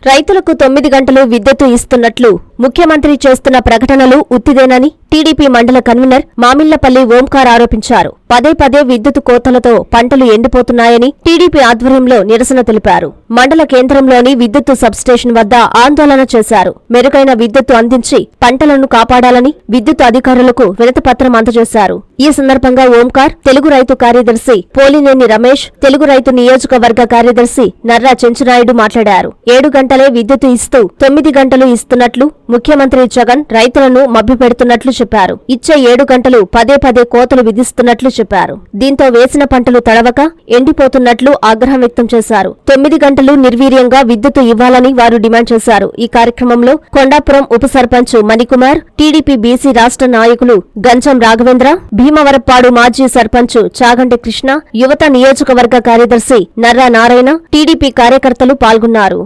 రైతులకు 9 గంటలు విద్యుత్తు ఇస్తున్నట్లు ముఖ్యమంత్రి చేస్తున్న ప్రకటనలు ఉత్తిదేనని టీడీపీ మండల కన్వీనర్ మామిళ్లపల్లి ఓంకార్ ఆరోపించారు. పదే పదే విద్యుత్ కోతలతో పంటలు ఎండిపోతున్నాయని టీడీపీ ఆధ్వర్యంలో నిరసన తెలిపారు. మండల కేంద్రంలోని విద్యుత్తు సబ్స్టేషన్ వద్ద ఆందోళన చేశారు. మెరుగైన విద్యుత్తు అందించి పంటలను కాపాడాలని విద్యుత్ అధికారులకు వినతిపత్రం అందజేశారు. ఈ సందర్భంగా ఓంకార్, తెలుగు రైతు కార్యదర్శి పోలినేని రమేష్, తెలుగు రైతు నియోజకవర్గ కార్యదర్శి నర్రా చెంచునాయుడు మాట్లాడారు. 7 గంటలే విద్యుత్తు ఇస్తూ 9 గంటలు ఇస్తున్నట్లు ముఖ్యమంత్రి జగన్ రైతులను మభ్యపెడుతున్నట్లు చెప్పారు. ఇచ్చే 7 గంటలు పదే పదే కోతలు విధిస్తున్నట్లు చెప్పారు. దీంతో వేసిన పంటలు తడవక ఎండిపోతున్నట్లు ఆగ్రహం వ్యక్తం చేశారు. 9 గంటలు నిర్వీర్యంగా విద్యుత్తు ఇవ్వాలని వారు డిమాండ్ చేశారు. ఈ కార్యక్రమంలో కొండాపురం ఉప సర్పంచ్ మణికుమార్, టీడీపీ బీసీ రాష్ట్ర నాయకులు గంజం రాఘవేంద్ర, భీమవరప్పాడు మాజీ సర్పంచ్ చాగంటి కృష్ణ, యువత నియోజకవర్గ కార్యదర్శి నర్రా నారాయణ, టీడీపీ కార్యకర్తలు పాల్గొన్నారు.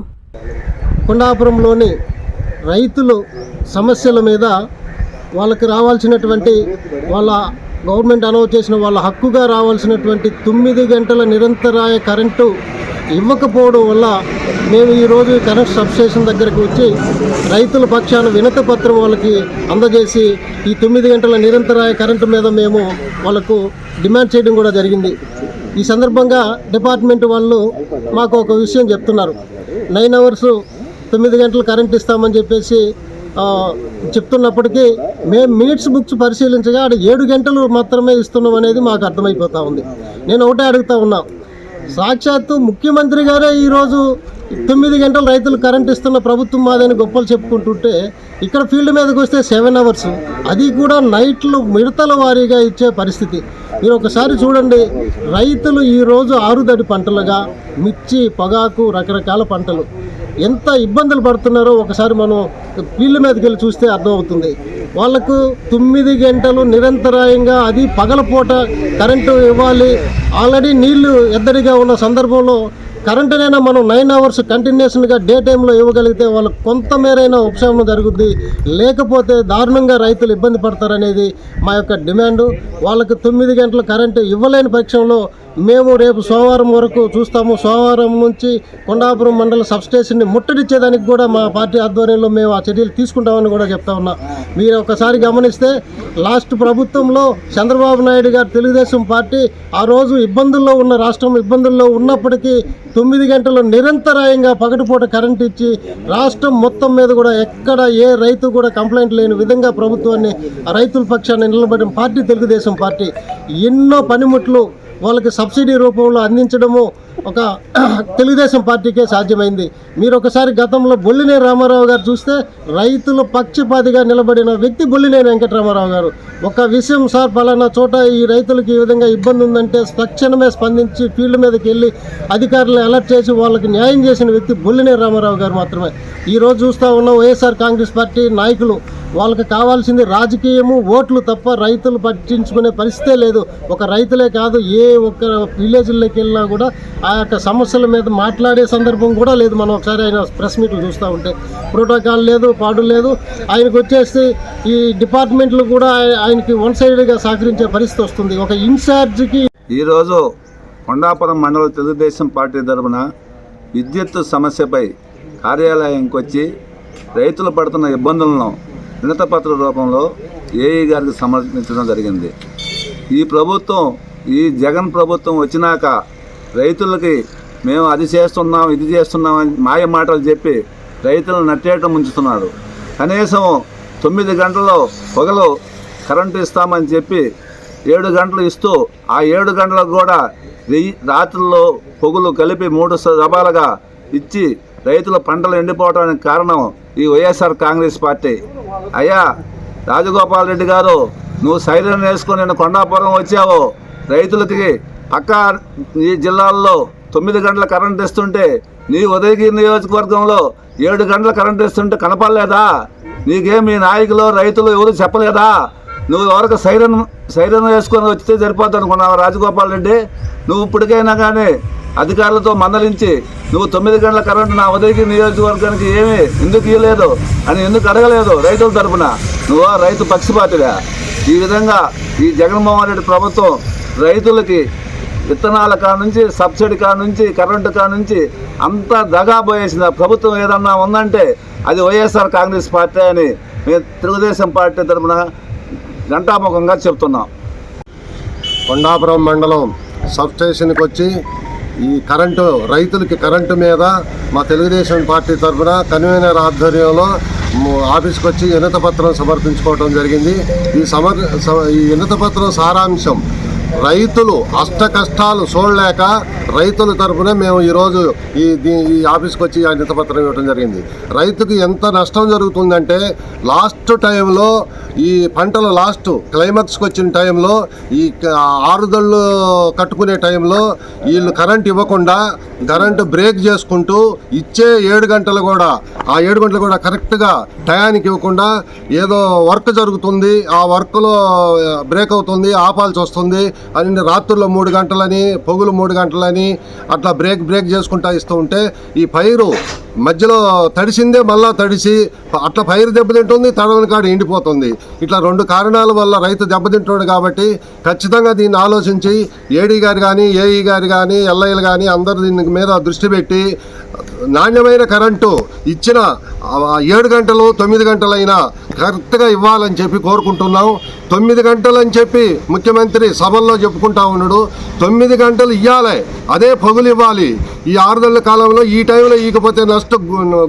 కొండాపురంలోని రైతులు సమస్యల మీద వాళ్ళకి రావాల్సినటువంటి వాళ్ళ గవర్నమెంట్ అనౌన్స్ చేసిన వాళ్ళ హక్కుగా రావాల్సినటువంటి 9 గంటల నిరంతరాయ కరెంటు ఇవ్వకపోవడం వల్ల మేము ఈరోజు కరెంట్ సబ్స్టేషన్ దగ్గరకు వచ్చి రైతుల పక్షాన వినతి పత్రం వాళ్ళకి అందజేసి ఈ 9 గంటల నిరంతరాయ కరెంటు మీద మేము వాళ్ళకు డిమాండ్ చేయడం కూడా జరిగింది. ఈ సందర్భంగా డిపార్ట్మెంట్ వాళ్ళు మాకు ఒక విషయం చెప్తున్నారు. 9 అవర్స్ 9 గంటలు కరెంట్ ఇస్తామని చెప్పేసి చెప్తున్నప్పటికీ మేము మినిట్స్ బుక్స్ పరిశీలించగా 7 గంటలు మాత్రమే ఇస్తున్నాం అనేది మాకు అర్థమైపోతూ ఉంది. నేను ఒకటే అడుగుతా ఉన్నా, సాక్షాత్తు ముఖ్యమంత్రి గారే ఈరోజు 9 గంటలు రైతులు కరెంట్ ఇస్తున్న ప్రభుత్వం మాదని గొప్పలు చెప్పుకుంటుంటే ఇక్కడ ఫీల్డ్ మీదకి వస్తే 7 అవర్స్, అది కూడా నైట్లు మిడతల వారీగా ఇచ్చే పరిస్థితి. మీరు ఒకసారి చూడండి, రైతులు ఈరోజు ఆరుదడి పంటలుగా మిర్చి, పొగాకు, రకరకాల పంటలు ఎంత ఇబ్బందులు పడుతున్నారో ఒకసారి మనం ఫీల్డ్ మీదకి వెళ్ళి చూస్తే అర్థమవుతుంది. వాళ్లకు 9 గంటలు నిరంతరాయంగా, అది పగలపూట కరెంటు ఇవ్వాలి. ఆల్రెడీ నీళ్లు ఎద్దడిగా ఉన్న సందర్భంలో కరెంటునైనా మనం 9 అవర్స్ కంటిన్యూషన్గా డే టైంలో ఇవ్వగలిగితే వాళ్ళకు కొంతమేరైనా ఉపశమనం జరుగుద్ది. లేకపోతే దారుణంగా రైతులు ఇబ్బంది పడతారనేది మా యొక్క డిమాండు. వాళ్ళకు 9 గంటల కరెంటు ఇవ్వలేని పక్షంలో మేము రేపు సోమవారం వరకు చూస్తాము. సోమవారం నుంచి కొండాపురం మండల సబ్స్టేషన్ని ముట్టడిచ్చేదానికి కూడా మా పార్టీ ఆధ్వర్యంలో మేము ఆ చర్యలు తీసుకుంటామని కూడా చెప్తా ఉన్నా. మీరు ఒకసారి గమనిస్తే లాస్ట్ ప్రభుత్వంలో చంద్రబాబు నాయుడు గారు తెలుగుదేశం పార్టీ ఆ రోజు ఇబ్బందుల్లో ఉన్న రాష్ట్రం ఇబ్బందుల్లో ఉన్నప్పటికీ 9 గంటలు నిరంతరాయంగా పగటిపూట కరెంట్ ఇచ్చి రాష్ట్రం మొత్తం మీద కూడా ఎక్కడ ఏ రైతు కూడా కంప్లైంట్ లేని విధంగా ప్రభుత్వాన్ని రైతుల పక్షాన్ని నిలబడిన పార్టీ తెలుగుదేశం పార్టీ. ఎన్నో పనిముట్లు వాళ్ళకి సబ్సిడీ రూపంలో అందించడము ఒక తెలుగుదేశం పార్టీకే సాధ్యమైంది. మీరు ఒకసారి గతంలో బొల్లినేని రామారావు గారు చూస్తే రైతుల పక్షపాతిగా నిలబడిన వ్యక్తి బొల్లినేని వెంకటరామారావు గారు. ఒక విషయం సార్, పలానా చోట ఈ రైతులకి ఈ విధంగా ఇబ్బంది ఉందంటే తక్షణమే స్పందించి ఫీల్డ్ మీదకి వెళ్ళి అధికారులను అలర్ట్ చేసి వాళ్ళకి న్యాయం చేసిన వ్యక్తి బొల్లినేని రామారావు గారు మాత్రమే. ఈరోజు చూస్తూ ఉన్న వైఎస్ఆర్ కాంగ్రెస్ పార్టీ నాయకులు వాళ్ళకి కావాల్సింది రాజకీయము, ఓట్లు తప్ప రైతులు పట్టించుకునే పరిస్థితే లేదు. ఒక రైతులే కాదు, ఏ ఒక్క విలేజ్లోకి వెళ్ళినా కూడా ఆ యొక్క సమస్యల మీద మాట్లాడే సందర్భం కూడా లేదు. మనం ఒకసారి ఆయన ప్రెస్ మీట్లు చూస్తూ ఉంటే ప్రోటోకాల్ లేదు, పాడు లేదు. ఆయనకు వచ్చేసి ఈ డిపార్ట్మెంట్లు కూడా ఆయనకి వన్ సైడ్గా సహకరించే పరిస్థితి వస్తుంది. ఒక ఇన్ఛార్జికి ఈరోజు కొండాపురం మండల తెలుగుదేశం పార్టీ తరఫున విద్యుత్ సమస్యపై కార్యాలయానికి వచ్చి రైతులు పడుతున్న ఇబ్బందులను వినతిపత్ర రూపంలో ఏఈ గారికి సమర్పించడం జరిగింది. ఈ ప్రభుత్వం, ఈ జగన్ ప్రభుత్వం వచ్చినాక రైతులకి మేము అది చేస్తున్నాం ఇది చేస్తున్నామని మాయ మాటలు చెప్పి రైతులను నట్టేట ముంచుతున్నాడు. కనీసం 9 గంటల్లో పొగలు కరెంటు ఇస్తామని చెప్పి 7 గంటలు ఇస్తూ ఆ 7 గంటలకు కూడా రాత్రుల్లో పొగులు కలిపి 3 దఫాలుగా ఇచ్చి రైతుల పంటలు ఎండిపోవడానికి కారణం ఈ వైఎస్ఆర్ కాంగ్రెస్ పార్టీ. అయ్యా రాజగోపాల్ రెడ్డి గారు, నువ్వు సైరన్ వేసుకొని నేను కొండాపురం వచ్చావు. రైతులకి పక్క ఈ జిల్లాల్లో 9 గంటల కరెంట్ ఇస్తుంటే నీ ఉదయగిరి నియోజకవర్గంలో 7 గంటల కరెంట్ ఇస్తుంటే కనపడలేదా? నీకేం మీ నాయకులు రైతులు ఎవరు చెప్పలేదా? నువ్వు ఎవరికి సైరన్ వేసుకొని వచ్చితే సరిపోద్ది అనుకున్నావు రాజగోపాల్ రెడ్డి? నువ్వు ఇప్పటికైనా కానీ అధికారులతో మందలించి నువ్వు 9 గంటల కరెంటు నా ఉదయగిరి నియోజకవర్గానికి ఎందుకు ఇవ్వలేదు అని ఎందుకు అడగలేదు రైతుల తరఫున? నువ్వు రైతు పక్షపాతిగా. ఈ విధంగా ఈ జగన్మోహన్ రెడ్డి ప్రభుత్వం రైతులకి విత్తనాల కాడ నుంచి సబ్సిడీ కాడ నుంచి కరెంటు కాడ నుంచి అంతా దగా పోయేసింది. ఆ ప్రభుత్వం ఏదన్నా ఉందంటే అది వైఎస్ఆర్ కాంగ్రెస్ పార్టీ అని మేము తెలుగుదేశం పార్టీ తరఫున ఘంటాముఖంగా చెప్తున్నాం. కొండాపురం మండలం సబ్స్టేషన్కి వచ్చి ఈ కరెంటు రైతులకి కరెంటు మీద మా తెలుగుదేశం పార్టీ తరఫున కన్వీనర్ ఆధ్వర్యంలో ఆఫీస్కి వచ్చి వినతిపత్రం సమర్పించుకోవడం జరిగింది. ఈ వినతిపత్రం సారాంశం రైతులు అష్ట కష్టాలు చూడలేక రైతుల తరఫున మేము ఈరోజు ఈ ఆఫీస్కి వచ్చి వినతిపత్రం ఇవ్వడం జరిగింది. రైతుకి ఎంత నష్టం జరుగుతుందంటే లాస్ట్ టైంలో ఈ పంటల లాస్ట్ క్లైమాక్స్కి వచ్చిన టైంలో ఈ ఆరుదళ్ళు కట్టుకునే టైంలో వీళ్ళు కరెంట్ ఇవ్వకుండా కరెంటు బ్రేక్ చేసుకుంటూ ఇచ్చే 7 గంటలు కూడా ఆ 7 గంటలు కూడా కరెక్ట్గా టయానికి ఇవ్వకుండా ఏదో వర్క్ జరుగుతుంది ఆ వర్క్లో బ్రేక్ అవుతుంది ఆపాల్సి వస్తుంది అని రాత్రుల్లో 3 గంటలని పొగులు 3 గంటలని అట్లా బ్రేక్ చేసుకుంటా ఇస్తూ ఉంటే ఈ పైరు మధ్యలో తడిసిందే మళ్ళా తడిసి అట్లా పైరు దెబ్బతింటుంది, తడవని కాడ ఎండిపోతుంది. ఇట్లా 2 కారణాల వల్ల రైతు దెబ్బతింటాడు. కాబట్టి ఖచ్చితంగా దీన్ని ఆలోచించి ఏడీ గారు కానీ ఏఈ గారు కానీ ఎల్ఐలు కానీ అందరూ దీని మీద దృష్టి పెట్టి నాణ్యమైన కరెంటు ఇచ్చిన 7 గంటలు 9 గంటలైనా కరెక్ట్గా ఇవ్వాలని చెప్పి కోరుకుంటున్నాం. 9 గంటలు అని చెప్పి ముఖ్యమంత్రి సభల్లో చెప్పుకుంటా ఉన్నాడు. 9 గంటలు ఇవ్వాలి, అదే పొగులు ఇవ్వాలి. ఈ 6 నెలల కాలంలో ఈ టైంలో ఇకపోతే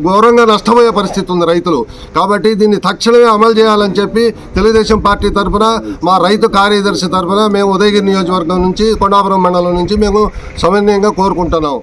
ఘోరంగా నష్టపోయే పరిస్థితి ఉంది రైతులు. కాబట్టి దీన్ని తక్షణమే అమలు చేయాలని చెప్పి తెలుగుదేశం పార్టీ తరఫున మా రైతు కార్యదర్శి తరఫున మేము ఉదయగిరి నియోజకవర్గం నుంచి కొండాపురం మండలం నుంచి మేము సమన్వయంగా కోరుకుంటున్నాం.